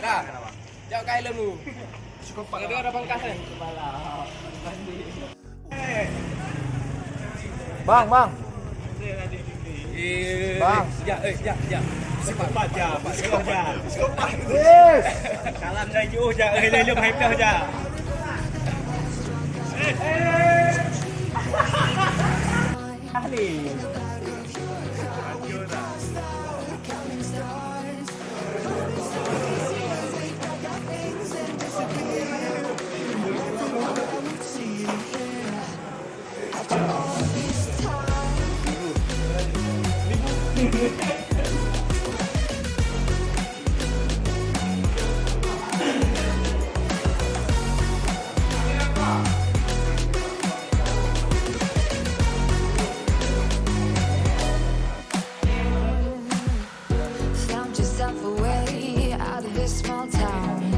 Dah. Jauh kain lemu. Cukup pak. Ada pangkas kan? Bang. Bang. Sekejap. Sekopat je, sekopat je. Sekopat. Yes. Salam dari jauh je, lelum hype je. Ahli. Found yourself a way out of this small town.